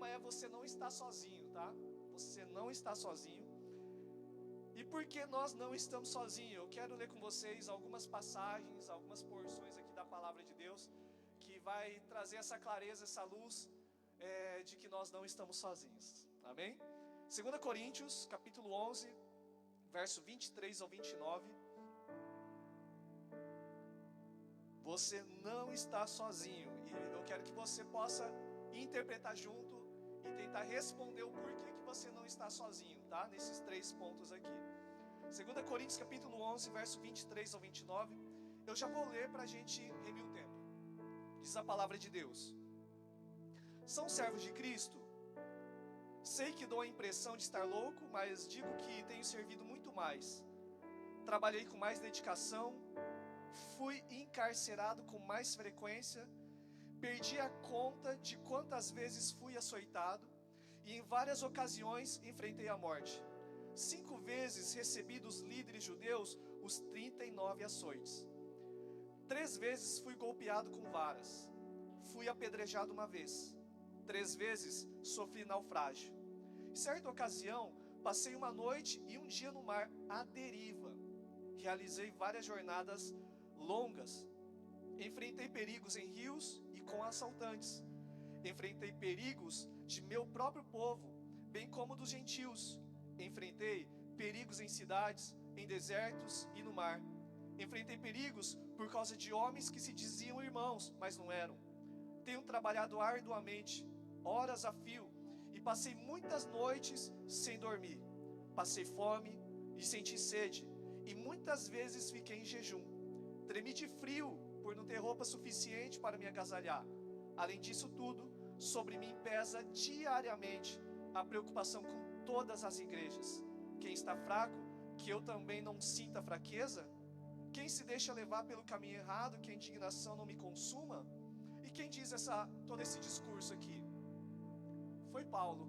tema é você não está sozinho, tá? Você não está sozinho. E por que nós não estamos sozinhos? Eu quero ler com vocês algumas passagens, algumas porções aqui da palavra de Deus, que vai trazer essa clareza, essa luz de que nós não estamos sozinhos. Amém? 2 Coríntios, capítulo 11, verso 23 ao 29. Você não está sozinho. E eu quero que você possa interpretar junto e tentar responder o porquê que você não está sozinho, tá? Nesses 3 pontos aqui. 2 Coríntios capítulo 11, verso 23 ao 29. Eu já vou ler para a gente remir o tempo. Diz a palavra de Deus: são servos de Cristo? Sei que dou a impressão de estar louco, mas digo que tenho servido muito mais. Trabalhei com mais dedicação, fui encarcerado com mais frequência, perdi a conta de quantas vezes fui açoitado e em várias ocasiões enfrentei a morte. 5 vezes recebi dos líderes judeus os 39 açoites. 3 vezes fui golpeado com varas. Fui apedrejado 1 vez. 3 vezes sofri naufrágio. Em certa ocasião, passei 1 noite e 1 dia no mar à deriva. Realizei várias jornadas longas. Enfrentei perigos em rios e com assaltantes. Enfrentei perigos de meu próprio povo, bem como dos gentios. Enfrentei perigos em cidades, em desertos e no mar. Enfrentei perigos por causa de homens que se diziam irmãos, mas não eram. Tenho trabalhado arduamente, horas a fio, e passei muitas noites sem dormir. Passei fome e senti sede, e muitas vezes fiquei em jejum. Tremi de frio por não ter roupa suficiente para me agasalhar. Além disso tudo, sobre mim pesa diariamente a preocupação com todas as igrejas. Quem está fraco, que eu também não sinta fraqueza? Quem se deixa levar pelo caminho errado, que a indignação não me consuma? E quem diz todo esse discurso aqui? Foi Paulo.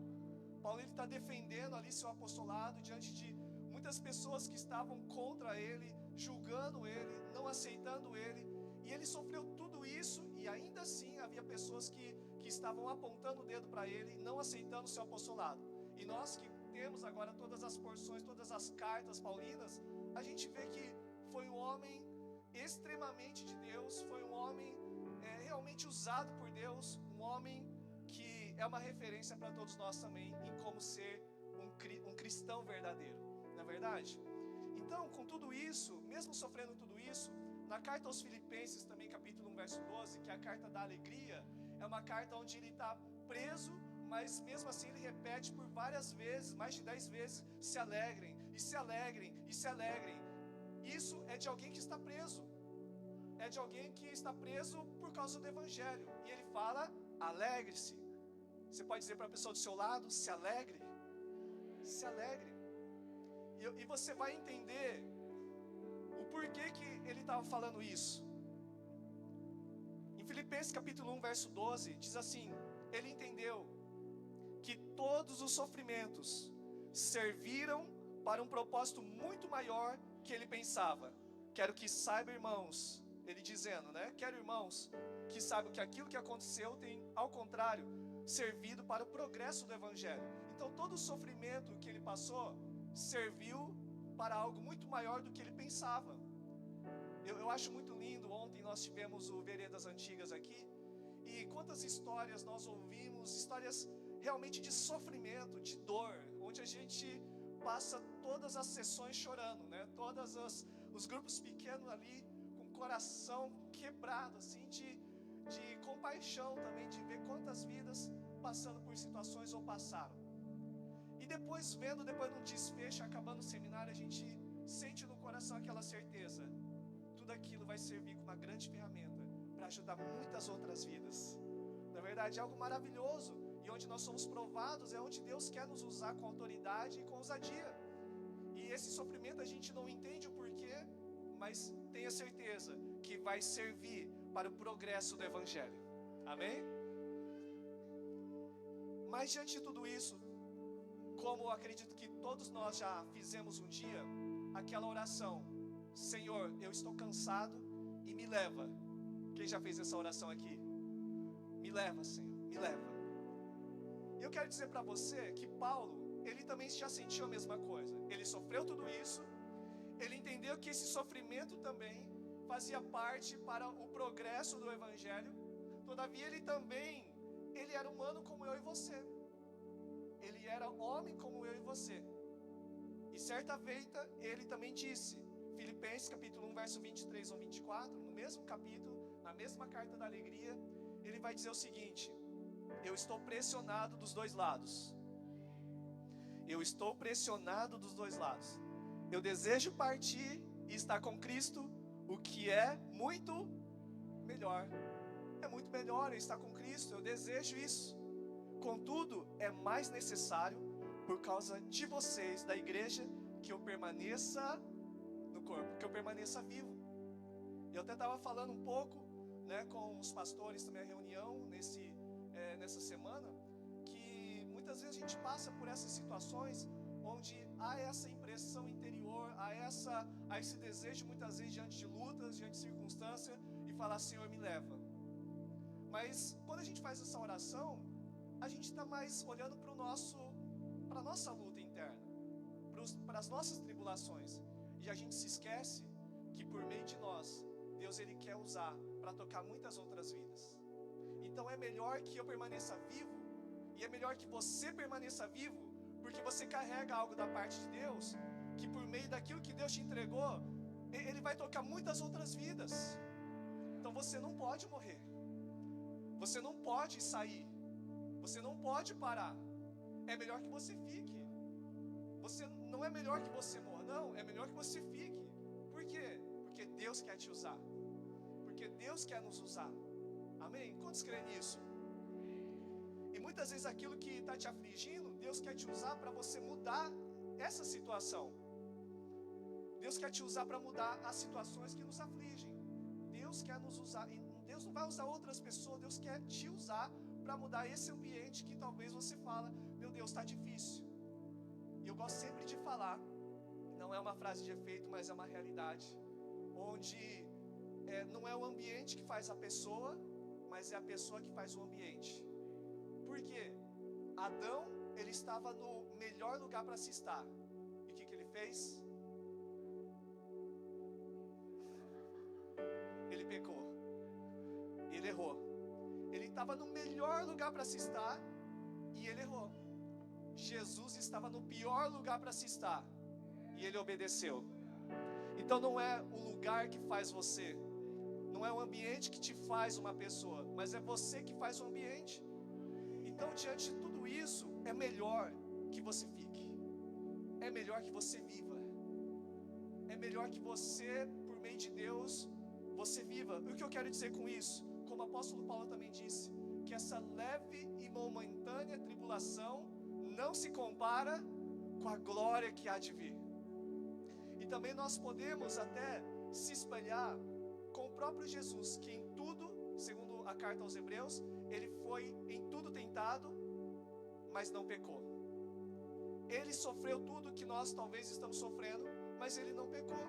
Paulo, ele está defendendo ali seu apostolado diante de muitas pessoas que estavam contra ele, julgando ele, não aceitando ele. E ele sofreu tudo isso e ainda assim havia pessoas que estavam apontando o dedo para ele, não aceitando o seu apostolado. E nós que temos agora todas as porções, todas as cartas paulinas, a gente vê que foi um homem extremamente de Deus, foi um homem realmente usado por Deus, um homem que é uma referência para todos nós também em como ser um cristão verdadeiro, não é verdade? Então, com tudo isso, mesmo sofrendo tudo isso, na carta aos Filipenses também, capítulo 1, verso 12, que é a carta da alegria, é uma carta onde ele está preso, mas mesmo assim ele repete por várias vezes, mais de 10 vezes, se alegrem, e se alegrem, e se alegrem. Isso é de alguém que está preso, é de alguém que está preso por causa do Evangelho, e ele fala, alegre-se. Você pode dizer para a pessoa do seu lado, se alegre, se alegre. E você vai entender o porquê que ele estava falando isso. Em Filipenses capítulo 1, verso 12, diz assim: ele entendeu que todos os sofrimentos serviram para um propósito muito maior que ele pensava. Quero que saiba, irmãos, ele dizendo, né? Quero, irmãos, que saibam que aquilo que aconteceu tem, ao contrário, servido para o progresso do Evangelho. Então todo o sofrimento que ele passou serviu para algo muito maior do que ele pensava. Eu acho muito lindo. Ontem nós tivemos o Veredas Antigas aqui, e quantas histórias nós ouvimos, histórias realmente de sofrimento, de dor, onde a gente passa todas as sessões chorando, né? Todos os grupos pequenos ali, com o coração quebrado, assim, de compaixão também, de ver quantas vidas passando por situações ou passaram. E depois de um desfecho, acabando o seminário, a gente sente no coração aquela certeza: tudo aquilo vai servir como uma grande ferramenta para ajudar muitas outras vidas. Na verdade, é algo maravilhoso, e onde nós somos provados é onde Deus quer nos usar com autoridade e com ousadia. E esse sofrimento a gente não entende o porquê, mas tenha certeza que vai servir para o progresso do Evangelho. Amém? Mas diante de tudo isso, como eu acredito que todos nós já fizemos um dia, aquela oração: Senhor, eu estou cansado e me leva. Quem já fez essa oração aqui? Me leva, Senhor, me leva. Eu quero dizer para você que Paulo, ele também já sentiu a mesma coisa. Ele sofreu tudo isso, ele entendeu que esse sofrimento também fazia parte para o progresso do Evangelho. Todavia ele era humano como eu e você. Ele era homem como eu e você. E certa feita, ele também disse, Filipenses capítulo 1, verso 23 ou 24, no mesmo capítulo, na mesma carta da alegria, ele vai dizer o seguinte: eu estou pressionado dos dois lados. Eu estou pressionado dos dois lados. Eu desejo partir e estar com Cristo, o que é muito melhor. É muito melhor eu estar com Cristo, eu desejo isso. Contudo, é mais necessário, por causa de vocês, da igreja, que eu permaneça no corpo, que eu permaneça vivo. Eu até estava falando um pouco, né, com os pastores também, a reunião nessa semana, que muitas vezes a gente passa por essas situações onde há essa impressão interior, há esse desejo muitas vezes diante de lutas, diante de circunstâncias, e falar: Senhor, me leva. Mas quando a gente faz essa oração, a gente está mais olhando para a nossa luta interna, para as nossas tribulações, e a gente se esquece que por meio de nós, Deus ele quer usar para tocar muitas outras vidas. Então é melhor que eu permaneça vivo, e é melhor que você permaneça vivo, porque você carrega algo da parte de Deus, que por meio daquilo que Deus te entregou, Ele vai tocar muitas outras vidas. Então você não pode morrer, você não pode sair, você não pode parar. É melhor que você fique. Não é melhor que você morra, não, é melhor que você fique. Por quê? Porque Deus quer te usar, porque Deus quer nos usar. Amém? Quantos creem nisso? E muitas vezes aquilo que está te afligindo, Deus quer te usar para você mudar essa situação. Deus quer te usar para mudar as situações que nos afligem. Deus quer nos usar, e Deus não vai usar outras pessoas, Deus quer te usar para mudar esse ambiente que talvez você fala: meu Deus, está difícil. E eu gosto sempre de falar, não é uma frase de efeito, mas é uma realidade, onde não é o ambiente que faz a pessoa, mas é a pessoa que faz o ambiente. Por quê? Adão, ele estava no melhor lugar para se estar. E o que ele fez? Ele pecou. Ele errou. Ele estava no melhor lugar para se estar e ele errou. Jesus estava no pior lugar para se estar e ele obedeceu. Então não é o lugar que faz você, não é o ambiente que te faz uma pessoa, mas é você que faz o ambiente. Então, diante de tudo isso, é melhor que você fique, é melhor que você viva, é melhor que você, por meio de Deus, você viva. E o que eu quero dizer com isso? Como o apóstolo Paulo também disse, que essa leve e momentânea tribulação não se compara com a glória que há de vir. E também nós podemos até se espelhar com o próprio Jesus, que em tudo, segundo a carta aos Hebreus, ele foi em tudo tentado, mas não pecou. Ele sofreu tudo que nós talvez estamos sofrendo, mas ele não pecou.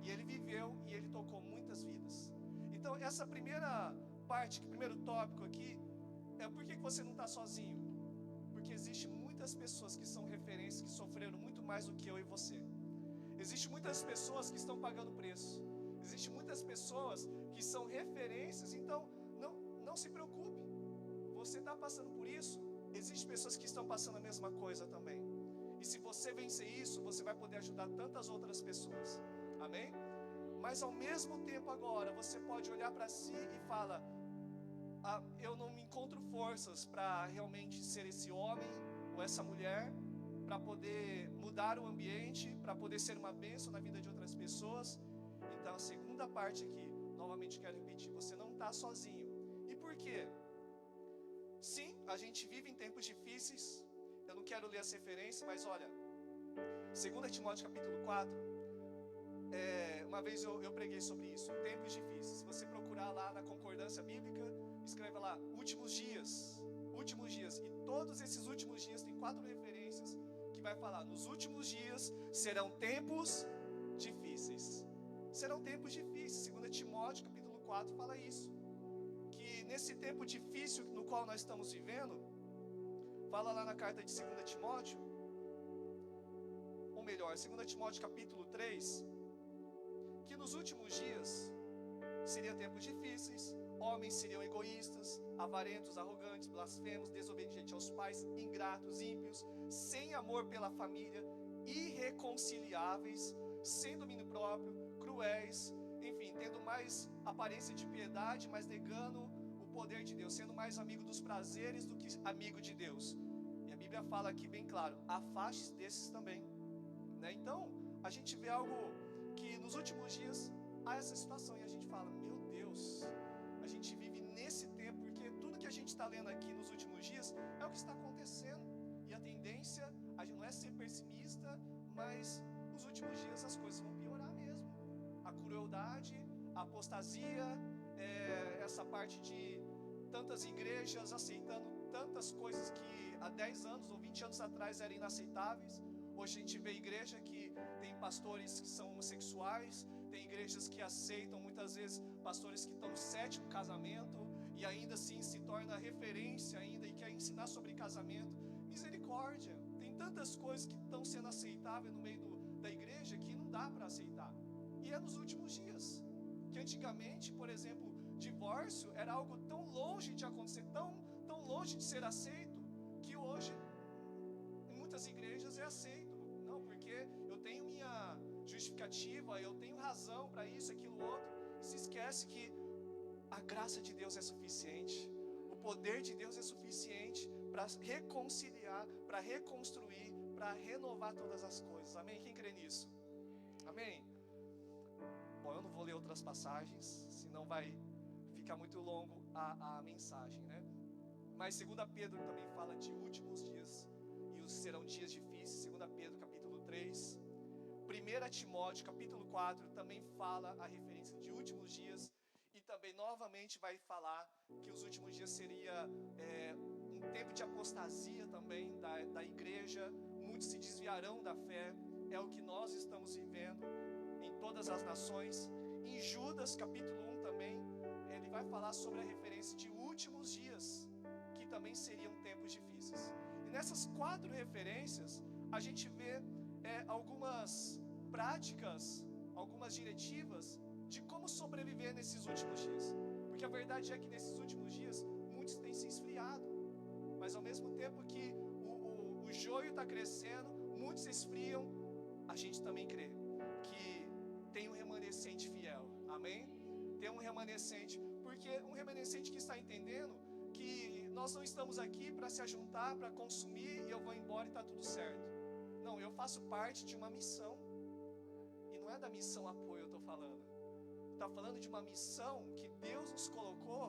E ele viveu e ele tocou muitas vidas. Então essa primeira parte, primeiro tópico aqui, é por que você não está sozinho? Porque existem muitas pessoas que são referências, que sofreram muito mais do que eu e você. Existem muitas pessoas que estão pagando preço. Existem muitas pessoas que são referências. Então não se preocupe. Você está passando por isso, existem pessoas que estão passando a mesma coisa também. E se você vencer isso, você vai poder ajudar tantas outras pessoas. Amém? Mas ao mesmo tempo agora, você pode olhar para si e falar: eu não me encontro forças para realmente ser esse homem ou essa mulher, para poder mudar o ambiente, para poder ser uma bênção na vida de outras pessoas. Então a segunda parte aqui, novamente quero repetir, você não está sozinho. E por quê? Sim, a gente vive em tempos difíceis. Eu não quero ler as referências, mas olha, 2 Timóteo capítulo 4, uma vez eu preguei sobre isso, tempos difíceis. Se você procurar lá na concordância bíblica, escreva lá, últimos dias, e todos esses últimos dias tem 4 referências que vai falar: nos últimos dias serão tempos difíceis. Serão tempos difíceis. 2 Timóteo capítulo 4 fala isso, que nesse tempo difícil no qual nós estamos vivendo, Fala lá na carta de 2 Timóteo, ou melhor, 2 Timóteo capítulo 3, que nos últimos dias seriam tempos difíceis, homens seriam egoístas, avarentos, arrogantes, blasfemos, desobedientes aos pais, ingratos, ímpios, sem amor pela família, irreconciliáveis, sem domínio próprio, cruéis, enfim, tendo mais aparência de piedade, mas negando o poder de Deus, sendo mais amigo dos prazeres do que amigo de Deus. E a Bíblia fala aqui bem claro, afaste desses também, né? Então, a gente vê algo que nos últimos dias há essa situação e a gente fala, meu Deus, a gente vive nesse tempo, porque tudo que a gente está lendo aqui nos últimos dias é o que está acontecendo. E a tendência, a gente não é ser pessimista, mas nos últimos dias as coisas vão piorar mesmo. A crueldade, a apostasia, essa parte de tantas igrejas aceitando tantas coisas que há 10 anos ou 20 anos atrás eram inaceitáveis. Hoje a gente vê igreja que tem pastores que são homossexuais, tem igrejas que aceitam muitas vezes pastores que estão no 7º casamento e ainda assim se torna referência ainda e quer ensinar sobre casamento. Misericórdia, tem tantas coisas que estão sendo aceitáveis no meio da igreja que não dá para aceitar. E é nos últimos dias, que antigamente, por exemplo, divórcio era algo tão longe de acontecer, tão longe de ser aceito, que hoje em muitas igrejas é aceito. Não, porque eu tenho minha justificativa, eu tenho razão para isso, aquilo, outro. E se esquece que a graça de Deus é suficiente, o poder de Deus é suficiente para reconciliar, para reconstruir, para renovar todas as coisas. Amém? Quem crê nisso? Amém? Bom, eu não vou ler outras passagens, senão vai ficar muito longo a mensagem, né? Mas 2 Pedro também fala de últimos dias, e os serão dias difíceis. 2 Pedro capítulo 3. 1 Timóteo capítulo 4 também fala a referência de últimos dias, e também novamente vai falar que os últimos dias seria um tempo de apostasia também da igreja. Muitos se desviarão da fé, é o que nós estamos vivendo em todas as nações. Em Judas capítulo 1 também, ele vai falar sobre a referência de últimos dias, que também seriam tempos difíceis. E nessas 4 referências, a gente vê algumas práticas, algumas diretivas de como sobreviver nesses últimos dias. Porque a verdade é que nesses últimos dias, muitos têm se esfriado. Mas ao mesmo tempo que o joio está crescendo, muitos se esfriam, a gente também crê que tem um remanescente fiel. Amém? Tem um remanescente, porque um remanescente que está entendendo que nós não estamos aqui para se ajuntar, para consumir e eu vou embora e está tudo certo. Não, eu faço parte de uma missão. E não é da missão apoio eu estou falando. Está falando de uma missão que Deus nos colocou,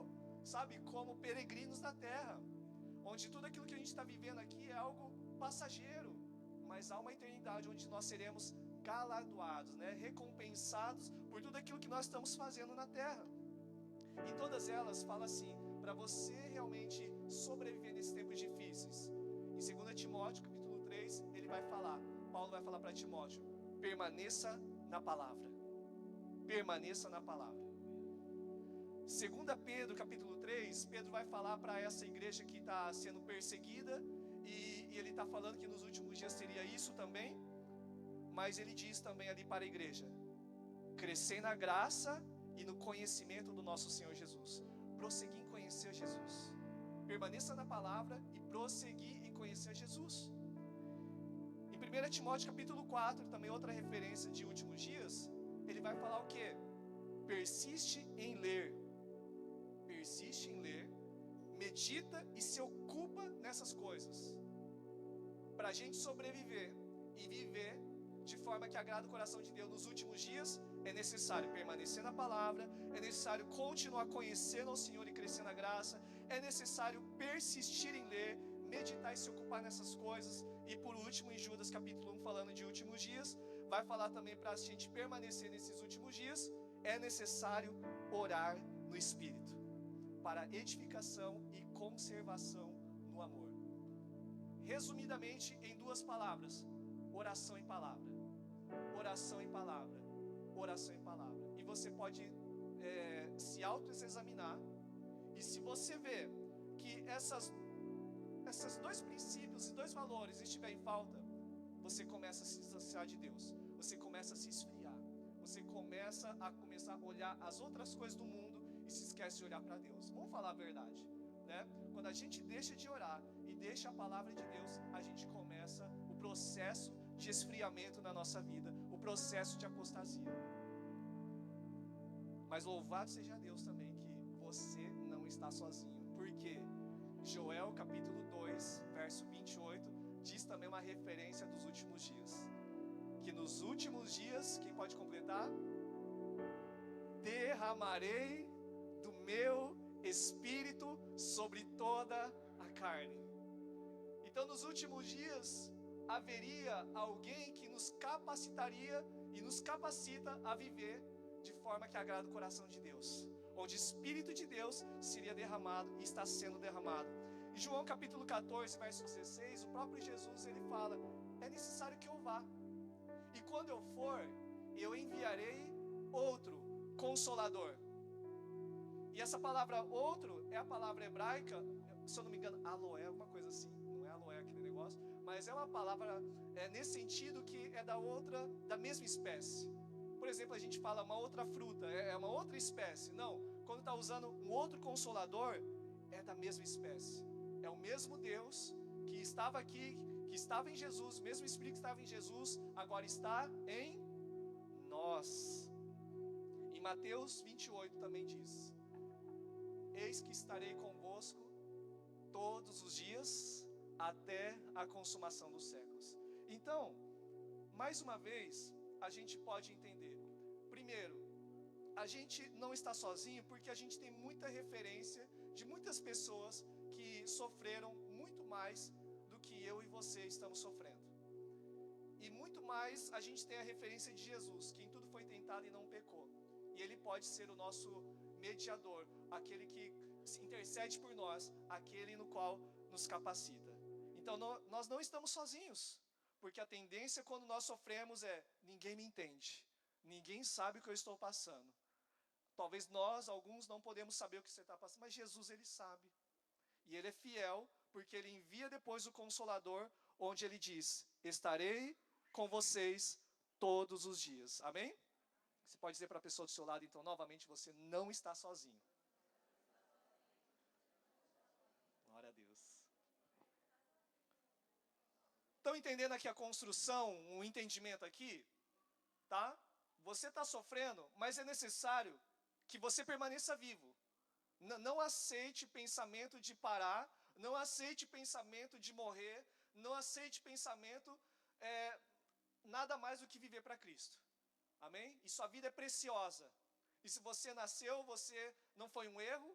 sabe, como peregrinos na terra, onde tudo aquilo que a gente está vivendo aqui é algo passageiro, mas há uma eternidade onde nós seremos galardoados, né, recompensados por tudo aquilo que nós estamos fazendo na terra. E todas elas falam assim, para você realmente sobreviver nesses tempos difíceis. Em 2 Timóteo capítulo 3, ele vai falar, Paulo vai falar para Timóteo, permaneça na palavra. Permaneça na palavra. 2 Pedro capítulo 3, Pedro vai falar para essa igreja que está sendo perseguida, e ele está falando que nos últimos dias seria isso também, mas ele diz também ali para a igreja, crescer na graça e no conhecimento do nosso Senhor Jesus. Prosseguir em conhecer Jesus. Permaneça na palavra e prosseguir em conhecer Jesus. Em 1 Timóteo capítulo 4, também outra referência de últimos dias, ele vai falar o quê? Persiste em ler. Persiste em ler, medita e se ocupa nessas coisas. Para a gente sobreviver e viver de forma que agrada o coração de Deus nos últimos dias, é necessário permanecer na palavra, é necessário continuar conhecendo ao Senhor e crescer na graça, é necessário persistir em ler, meditar e se ocupar nessas coisas. E por último, em Judas capítulo 1, falando de últimos dias, vai falar também para a gente permanecer nesses últimos dias, é necessário orar no Espírito, para edificação e conservação no amor. Resumidamente, em 2 palavras, oração em palavra. Oração em palavra. Oração em palavra. E você pode se auto-examinar, e se você vê que esses 2 princípios dois valores estiver em falta, você começa a se distanciar de Deus, você começa a se esfriar, você começa a olhar as outras coisas do mundo e se esquece de olhar para Deus. Vamos falar a verdade, né? Quando a gente deixa de orar e deixa a palavra de Deus, a gente começa o processo de esfriamento na nossa vida, o processo de apostasia. Mas louvado seja Deus também que você não está sozinho, porque Joel capítulo 2, verso 28, diz também uma referência dos últimos dias, que nos últimos dias, quem pode completar? Derramarei do meu Espírito sobre toda a carne. Então nos últimos dias haveria alguém que nos capacitaria e nos capacita a viver de forma que agrada o coração de Deus, onde o Espírito de Deus seria derramado e está sendo derramado. Em João capítulo 14, verso 16, o próprio Jesus ele fala: é necessário que eu vá, e quando eu for, eu enviarei outro Consolador. E essa palavra outro é a palavra hebraica, se eu não me engano, aloé, alguma coisa assim, não é aloé aquele negócio, mas é uma palavra nesse sentido que é da mesma espécie. Por exemplo, a gente fala uma outra fruta, é uma outra espécie. Não, quando está usando um outro Consolador, é da mesma espécie. É o mesmo Deus que estava aqui, que estava em Jesus, o mesmo Espírito que estava em Jesus, agora está em nós. Em Mateus 28 também diz: eis que estarei convosco todos os dias até a consumação dos séculos. Então, mais uma vez, a gente pode entender. Primeiro, a gente não está sozinho porque a gente tem muita referência de muitas pessoas que sofreram muito mais do que eu e você estamos sofrendo. E muito mais a gente tem a referência de Jesus, que em tudo foi tentado e não pecou. E Ele pode ser o nosso mediador, aquele que intercede por nós, aquele no qual nos capacita. Então nós não estamos sozinhos, porque a tendência quando nós sofremos é: ninguém me entende, ninguém sabe o que eu estou passando. Talvez nós, alguns, não podemos saber o que você está passando, mas Jesus Ele sabe. E Ele é fiel, porque Ele envia depois o Consolador, onde Ele diz: estarei com vocês todos os dias. Amém? Você pode dizer para a pessoa do seu lado, então, novamente, você não está sozinho. Glória a Deus. Estão entendendo aqui a construção, o entendimento aqui? Tá? Você está sofrendo, mas é necessário que você permaneça vivo. Não aceite pensamento de parar, não aceite pensamento de morrer, não aceite pensamento nada mais do que viver para Cristo. Amém? E sua vida é preciosa. E se você nasceu, você não foi um erro,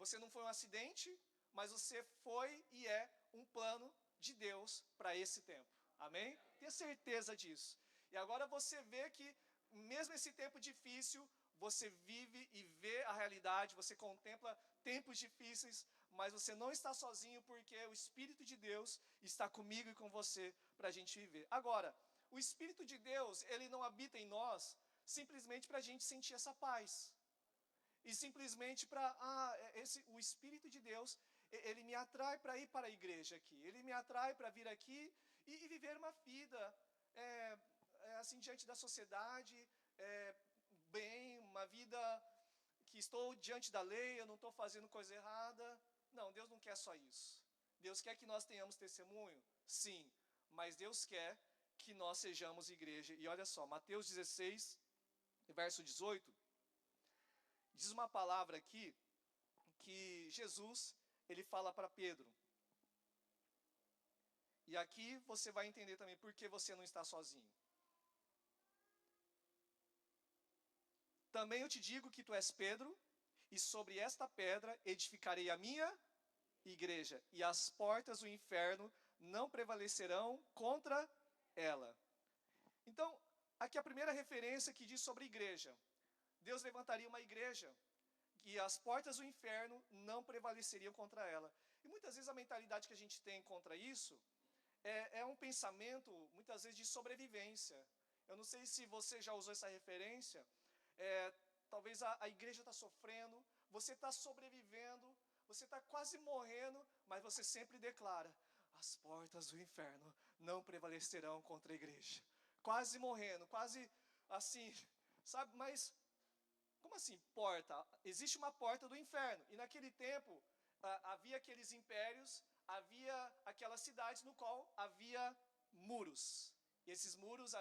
você não foi um acidente, mas você foi e é um plano de Deus para esse tempo. Amém? Tenha certeza disso. E agora você vê que, mesmo esse tempo difícil, você vive e vê a realidade, você contempla tempos difíceis, mas você não está sozinho, porque o Espírito de Deus está comigo e com você para a gente viver. Agora, o Espírito de Deus, ele não habita em nós simplesmente para a gente sentir essa paz. E simplesmente para, o Espírito de Deus, ele me atrai para ir para a igreja aqui. Ele me atrai para vir aqui e viver uma vida, assim, diante da sociedade, bem, uma vida que estou diante da lei, eu não estou fazendo coisa errada. Não, Deus não quer só isso. Deus quer que nós tenhamos testemunho? Sim, mas Deus quer que nós sejamos igreja. E olha só, Mateus 16, verso 18, diz uma palavra aqui, que Jesus, ele fala para Pedro. E aqui você vai entender também por que você não está sozinho. Também eu te digo que tu és Pedro, e sobre esta pedra edificarei a minha igreja, e as portas do inferno não prevalecerão contra ela. Então, aqui a primeira referência que diz sobre igreja. Deus levantaria uma igreja, e as portas do inferno não prevaleceriam contra ela. E muitas vezes a mentalidade que a gente tem contra isso é um pensamento, muitas vezes, de sobrevivência. Eu não sei se você já usou essa referência. Talvez a igreja está sofrendo, você está sobrevivendo, você está quase morrendo, mas você sempre declara: as portas portas do inferno não prevalecerão contra a igreja. Quase morrendo, quase assim, sabe? Mas, como assim porta? Existe uma porta do inferno. E naquele tempo, havia aqueles impérios, havia aquelas cidades no qual havia muros. E esses muros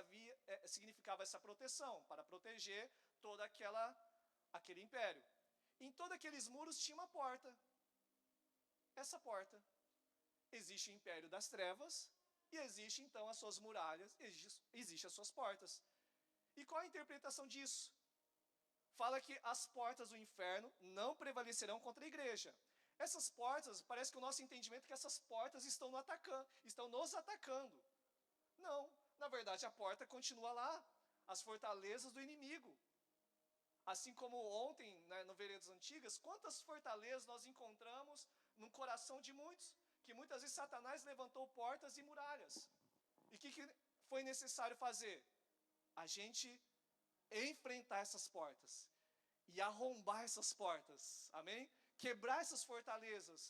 significava essa proteção, para proteger todo aquele império. Em todos aqueles muros tinha uma porta. Essa porta. Existe o império das trevas, e existe então as suas muralhas, existe as suas portas. E qual a interpretação disso? Fala que as portas do inferno não prevalecerão contra a igreja. Essas portas, parece que o nosso entendimento é que essas portas estão nos atacando. Não, na verdade a porta continua lá, as fortalezas do inimigo. Assim como ontem, né, no Veredas Antigas, quantas fortalezas nós encontramos no coração de muitos, que muitas vezes Satanás levantou portas e muralhas. E o que foi necessário fazer? A gente enfrentar essas portas e arrombar essas portas, amém? Quebrar essas fortalezas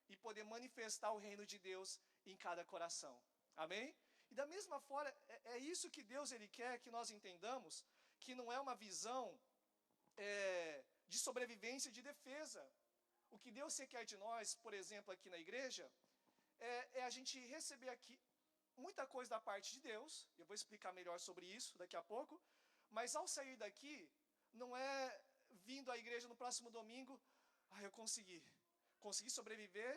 e poder manifestar o reino de Deus em cada coração, amém? E da mesma forma, é isso que Deus ele quer que nós entendamos, que não é uma visão de sobrevivência e de defesa. O que Deus quer de nós, por exemplo, aqui na igreja, é a gente receber aqui muita coisa da parte de Deus. Eu vou explicar melhor sobre isso daqui a pouco. Mas ao sair daqui, não é vindo à igreja no próximo domingo, eu consegui sobreviver,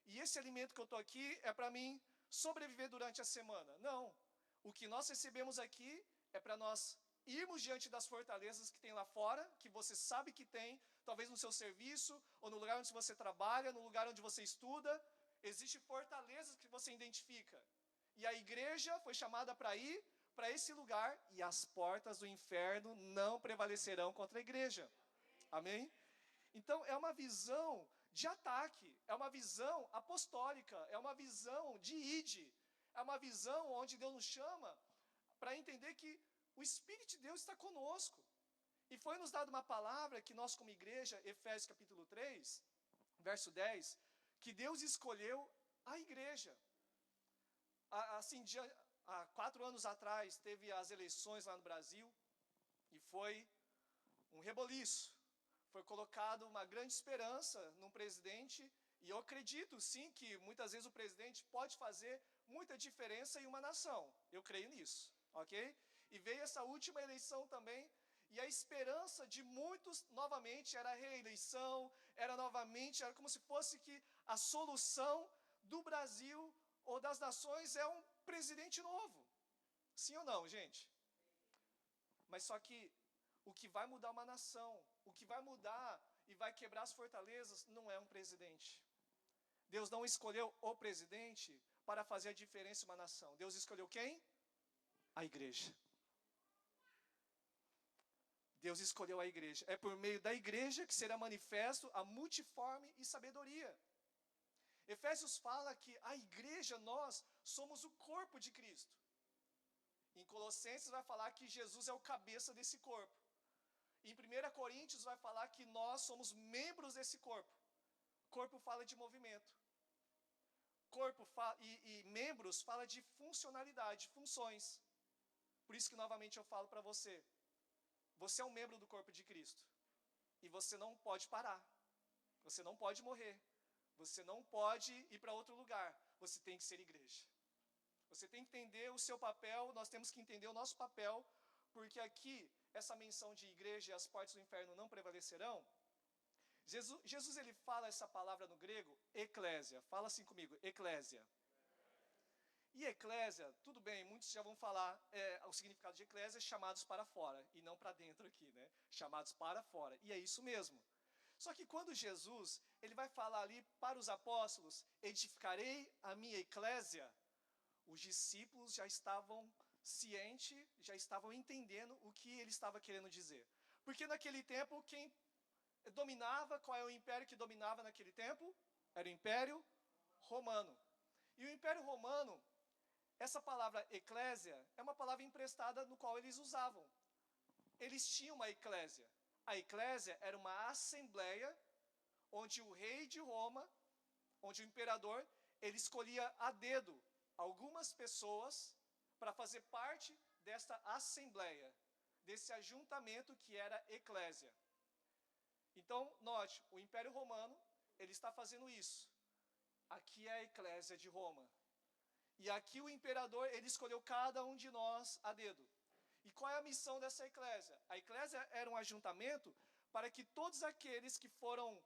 e esse alimento que eu estou aqui é para mim sobreviver durante a semana. Não, o que nós recebemos aqui é para nós irmos diante das fortalezas que tem lá fora, que você sabe que tem, talvez no seu serviço, ou no lugar onde você trabalha, no lugar onde você estuda, existem fortalezas que você identifica. E a igreja foi chamada para ir para esse lugar, e as portas do inferno não prevalecerão contra a igreja. Amém? Então, é uma visão de ataque, é uma visão apostólica, é uma visão de ide, é uma visão onde Deus nos chama para entender que o Espírito de Deus está conosco. E foi nos dado uma palavra que nós como igreja, Efésios capítulo 3, verso 10, que Deus escolheu a igreja. Assim, há 4 anos atrás, teve as eleições lá no Brasil, e foi um reboliço. Foi colocado uma grande esperança num presidente, e eu acredito sim que muitas vezes o presidente pode fazer muita diferença em uma nação. Eu creio nisso, ok? E veio essa última eleição também, e a esperança de muitos novamente era a reeleição, era como se fosse que a solução do Brasil ou das nações é um presidente novo. Sim ou não, gente? Mas só que o que vai mudar uma nação, o que vai mudar e vai quebrar as fortalezas, não é um presidente. Deus não escolheu o presidente para fazer a diferença em uma nação. Deus escolheu quem? A igreja. Deus escolheu a igreja. É por meio da igreja que será manifesto a multiforme e sabedoria. Efésios fala que a igreja, nós somos o corpo de Cristo. Em Colossenses vai falar que Jesus é o cabeça desse corpo. Em 1 Coríntios vai falar que nós somos membros desse corpo. Corpo fala de movimento. Corpo e membros fala de funcionalidade, funções. Por isso que novamente eu falo para você. Você é um membro do corpo de Cristo. E você não pode parar. Você não pode morrer. Você não pode ir para outro lugar. Você tem que ser igreja. Você tem que entender o seu papel, nós temos que entender o nosso papel, porque aqui, essa menção de igreja e as portas do inferno não prevalecerão, Jesus ele fala essa palavra no grego, eclésia. Fala assim comigo, eclésia. E eclésia, tudo bem, muitos já vão falar, o significado de eclésia é chamados para fora, e não para dentro aqui, né? Chamados para fora, e é isso mesmo. Só que quando Jesus, ele vai falar ali para os apóstolos, edificarei a minha eclésia, os discípulos já estavam cientes, já estavam entendendo o que ele estava querendo dizer. Porque naquele tempo, quem dominava, qual é o império que dominava naquele tempo? Era o Império Romano. E o Império Romano, essa palavra eclésia, é uma palavra emprestada no qual eles usavam. Eles tinham uma eclésia. A eclésia era uma assembleia, onde o rei de Roma, onde o imperador, ele escolhia a dedo algumas pessoas para fazer parte desta assembleia, desse ajuntamento que era eclésia. Então, note, o Império Romano, ele está fazendo isso. Aqui é a eclésia de Roma. E aqui o imperador, ele escolheu cada um de nós a dedo. E qual é a missão dessa eclésia? A eclésia era um ajuntamento para que todos aqueles que foram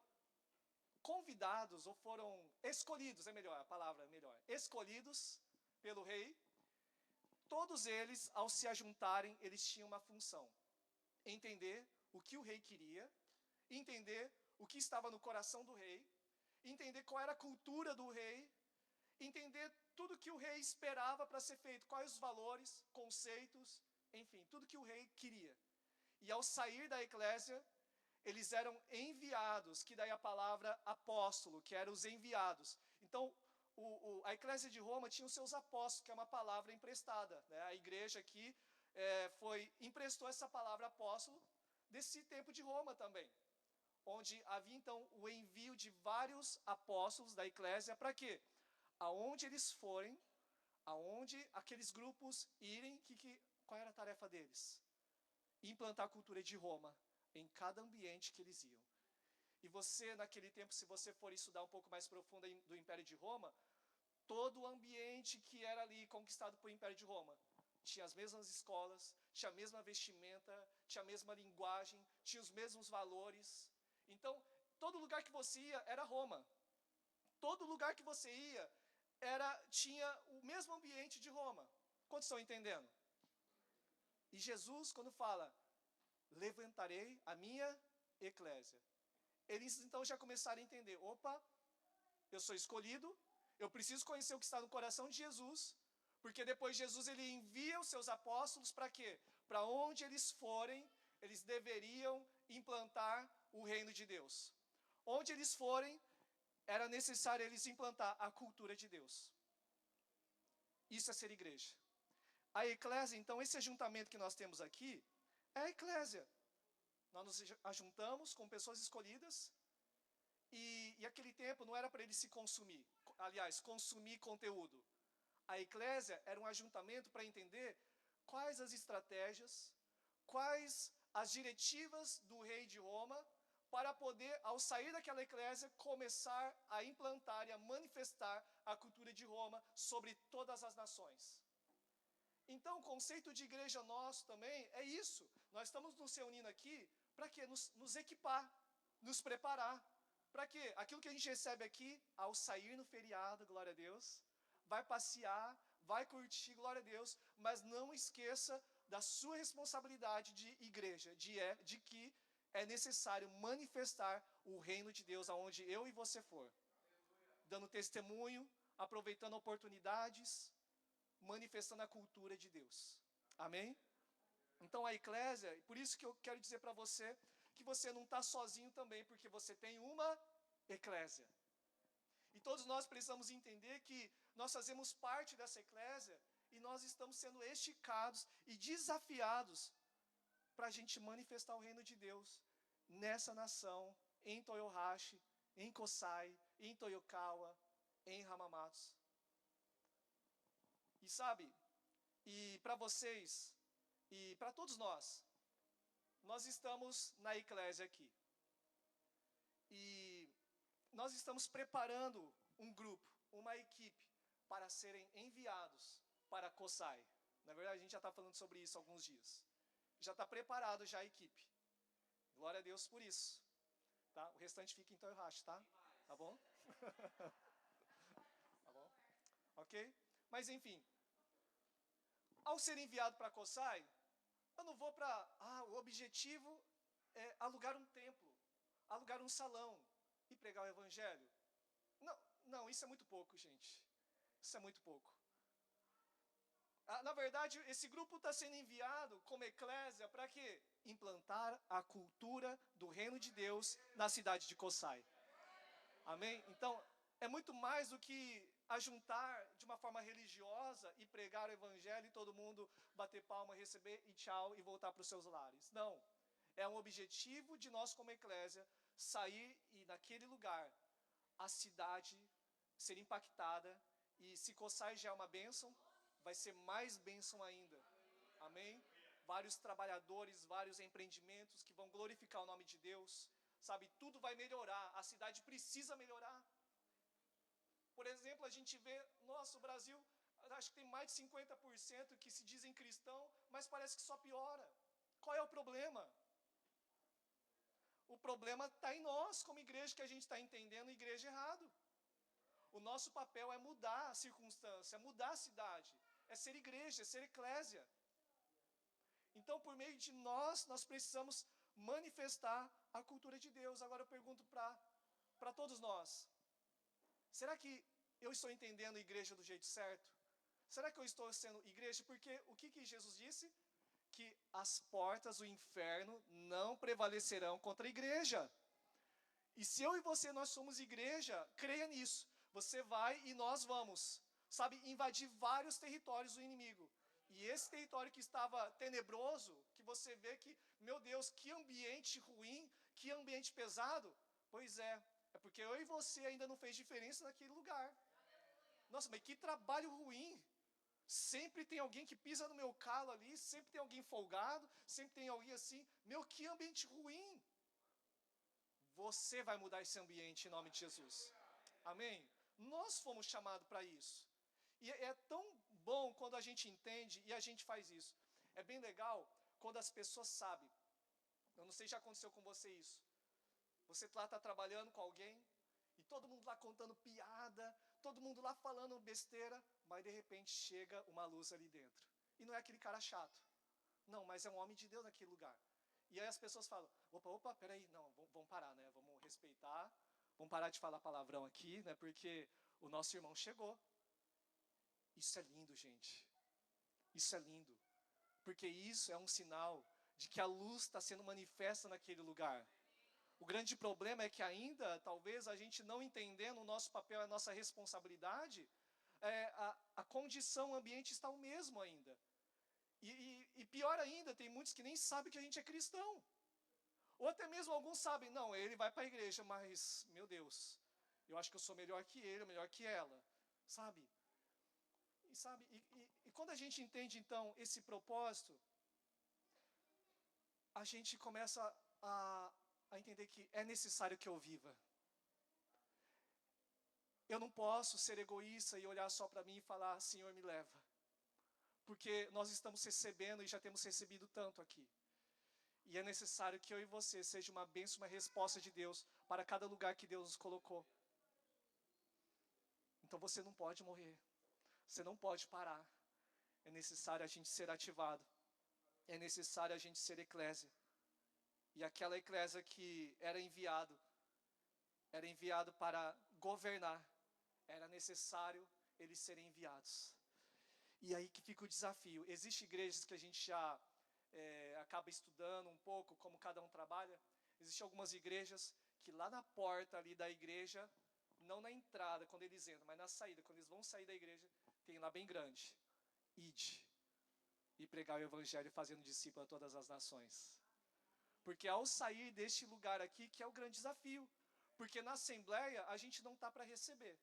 convidados ou foram escolhidos, é melhor, a palavra é melhor, escolhidos pelo rei, todos eles, ao se ajuntarem, eles tinham uma função: entender o que o rei queria, entender o que estava no coração do rei, entender qual era a cultura do rei, entender tudo que o rei esperava para ser feito, quais os valores, conceitos, enfim, tudo que o rei queria. E ao sair da eclésia, eles eram enviados, que daí a palavra apóstolo, que eram os enviados. Então, a eclésia de Roma tinha os seus apóstolos, que é uma palavra emprestada, né? A igreja aqui emprestou essa palavra apóstolo desse tempo de Roma também, onde havia então o envio de vários apóstolos da eclésia, para quê? Aonde eles forem, aonde aqueles grupos irem, qual era a tarefa deles? Implantar a cultura de Roma em cada ambiente que eles iam. E você, naquele tempo, se você for estudar um pouco mais profundo do Império de Roma, todo o ambiente que era ali conquistado pelo Império de Roma tinha as mesmas escolas, tinha a mesma vestimenta, tinha a mesma linguagem, tinha os mesmos valores. Então, todo lugar que você ia era Roma. Todo lugar que você ia tinha o mesmo ambiente de Roma. Quantos estão entendendo? E Jesus, quando fala, levantarei a minha eclésia, eles então já começaram a entender, opa, eu sou escolhido, eu preciso conhecer o que está no coração de Jesus, porque depois Jesus ele envia os seus apóstolos para quê? Para onde eles forem, eles deveriam implantar o reino de Deus. Onde eles forem, era necessário eles implantar a cultura de Deus. Isso é ser igreja. A eclésia, então, esse ajuntamento que nós temos aqui, é a eclésia. Nós nos ajuntamos com pessoas escolhidas, e aquele tempo não era para eles se consumir, aliás, consumir conteúdo. A eclésia era um ajuntamento para entender quais as estratégias, quais as diretivas do rei de Roma, para poder, ao sair daquela eclésia, começar a implantar e a manifestar a cultura de Roma sobre todas as nações. Então, o conceito de igreja nosso também é isso. Nós estamos nos reunindo aqui para quê? Nos equipar, nos preparar. Para quê? Aquilo que a gente recebe aqui, ao sair no feriado, glória a Deus, vai passear, vai curtir, glória a Deus, mas não esqueça da sua responsabilidade de igreja, de que é necessário manifestar o reino de Deus aonde eu e você for. Dando testemunho, aproveitando oportunidades, manifestando a cultura de Deus. Amém? Então a eclésia, por isso que eu quero dizer para você que você não está sozinho também, porque você tem uma eclésia. E todos nós precisamos entender que nós fazemos parte dessa eclésia e nós estamos sendo esticados e desafiados para a gente manifestar o reino de Deus nessa nação, em Toyohashi, em Kosai, em Toyokawa, em Hamamatsu. E sabe, e para vocês, e para todos nós estamos na eclésia aqui. E nós estamos preparando um grupo, uma equipe, para serem enviados para Kosai. Na verdade, a gente já está falando sobre isso há alguns dias. Já está preparado já a equipe. Glória a Deus por isso. Tá? O restante fica em Toyohashi, tá? Tá bom? Tá bom? Ok? Mas enfim, ao ser enviado para Kosai, eu não vou para... o objetivo é alugar um templo, alugar um salão e pregar o evangelho. Não, isso é muito pouco, gente. Isso é muito pouco. Na verdade, esse grupo está sendo enviado como eclésia para quê? Implantar a cultura do reino de Deus na cidade de Kosai. Amém? Então, é muito mais do que ajuntar de uma forma religiosa e pregar o evangelho e todo mundo bater palma, receber e tchau e voltar para os seus lares. Não. É um objetivo de nós como eclésia sair e naquele lugar a cidade ser impactada E se Coçai já é uma bênção, vai ser mais bênção ainda. Amém? Vários trabalhadores, vários empreendimentos que vão glorificar o nome de Deus. Sabe, tudo vai melhorar. A cidade precisa melhorar. Por exemplo, a gente vê, nosso Brasil, acho que tem mais de 50% que se dizem cristão, mas parece que só piora. Qual é o problema? O problema está em nós, como igreja, que a gente está entendendo a igreja errado. O nosso papel é mudar a circunstância, é mudar a cidade, é ser igreja, é ser eclésia. Então, por meio de nós precisamos manifestar a cultura de Deus. Agora eu pergunto para todos nós, será que eu estou entendendo a igreja do jeito certo? Será que eu estou sendo igreja? Porque o que Jesus disse? Que as portas do inferno não prevalecerão contra a igreja. E se eu e você, nós somos igreja, creia nisso. Você vai e nós vamos, sabe, invadir vários territórios do inimigo. E esse território que estava tenebroso, que você vê que, meu Deus, que ambiente ruim, que ambiente pesado. Pois é porque eu e você ainda não fez diferença naquele lugar. Nossa, mas que trabalho ruim. Sempre tem alguém que pisa no meu calo ali, sempre tem alguém folgado, sempre tem alguém assim. Meu, que ambiente ruim. Você vai mudar esse ambiente em nome de Jesus. Amém? Nós fomos chamados para isso. E é tão bom quando a gente entende e a gente faz isso. É bem legal quando as pessoas sabem. Eu não sei se já aconteceu com você isso. Você lá está trabalhando com alguém e todo mundo lá contando piada, todo mundo lá falando besteira, mas de repente chega uma luz ali dentro. E não é aquele cara chato. Não, mas é um homem de Deus naquele lugar. E aí as pessoas falam, opa, peraí, não, vamos parar, né? Vamos respeitar, vamos parar de falar palavrão aqui, né? Porque o nosso irmão chegou. Isso é lindo, gente. Isso é lindo. Porque isso é um sinal de que a luz está sendo manifesta naquele lugar. O grande problema é que ainda, talvez, a gente não entendendo o nosso papel, a nossa responsabilidade, a condição, o ambiente está o mesmo ainda. E pior ainda, tem muitos que nem sabem que a gente é cristão. Ou até mesmo alguns sabem, não, ele vai para a igreja, mas, meu Deus, eu acho que eu sou melhor que ele, melhor que ela. Sabe? E quando a gente entende, então, esse propósito, a gente começa a entender que é necessário que eu viva. Eu não posso ser egoísta e olhar só para mim e falar, Senhor, me leva. Porque nós estamos recebendo e já temos recebido tanto aqui. E é necessário que eu e você seja uma bênção, uma resposta de Deus para cada lugar que Deus nos colocou. Então você não pode morrer. Você não pode parar. É necessário a gente ser ativado. É necessário a gente ser eclésia. E aquela eclésia que era enviado para governar, era necessário eles serem enviados. E aí que fica o desafio. Existem igrejas que a gente já acaba estudando um pouco como cada um trabalha. Existem algumas igrejas que lá na porta ali da igreja, não na entrada quando eles entram, mas na saída, quando eles vão sair da igreja, tem lá bem grande, ide, e pregar o evangelho fazendo discípulo a todas as nações. Porque ao sair deste lugar aqui, que é o grande desafio, porque na assembleia a gente não está para receber,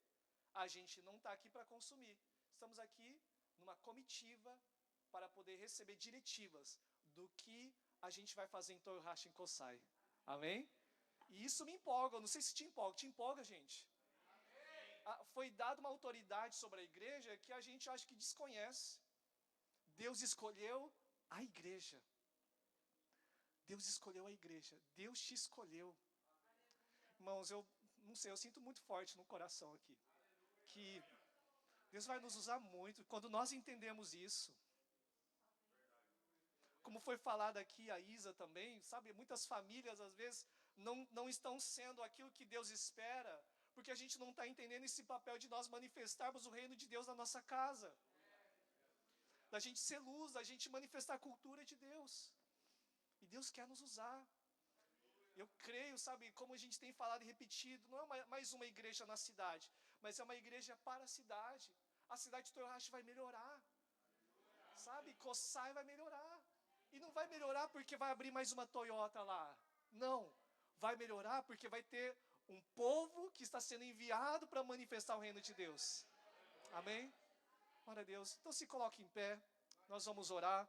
a gente não está aqui para consumir, estamos aqui numa comitiva para poder receber diretivas do que a gente vai fazer em Toyohashi em Coçai. Amém? E isso me empolga, eu não sei se te empolga, gente? Foi dada uma autoridade sobre a igreja que a gente acha que desconhece. Deus escolheu a igreja. Deus escolheu a igreja. Deus te escolheu. Irmãos, eu não sei, eu sinto muito forte no coração aqui. Que Deus vai nos usar muito quando nós entendemos isso. Como foi falado aqui, a Isa também, sabe? Muitas famílias, às vezes, não estão sendo aquilo que Deus espera, porque a gente não está entendendo esse papel de nós manifestarmos o reino de Deus na nossa casa. Da gente ser luz, da gente manifestar a cultura de Deus. E Deus quer nos usar. Eu creio, sabe, como a gente tem falado e repetido, não é mais uma igreja na cidade, mas é uma igreja para a cidade. A cidade de Toyohashi vai melhorar. Sabe, Coçai vai melhorar. E não vai melhorar porque vai abrir mais uma Toyota lá. Não. Vai melhorar porque vai ter um povo que está sendo enviado para manifestar o reino de Deus. Amém? Glória a Deus. Então se coloque em pé, nós vamos orar.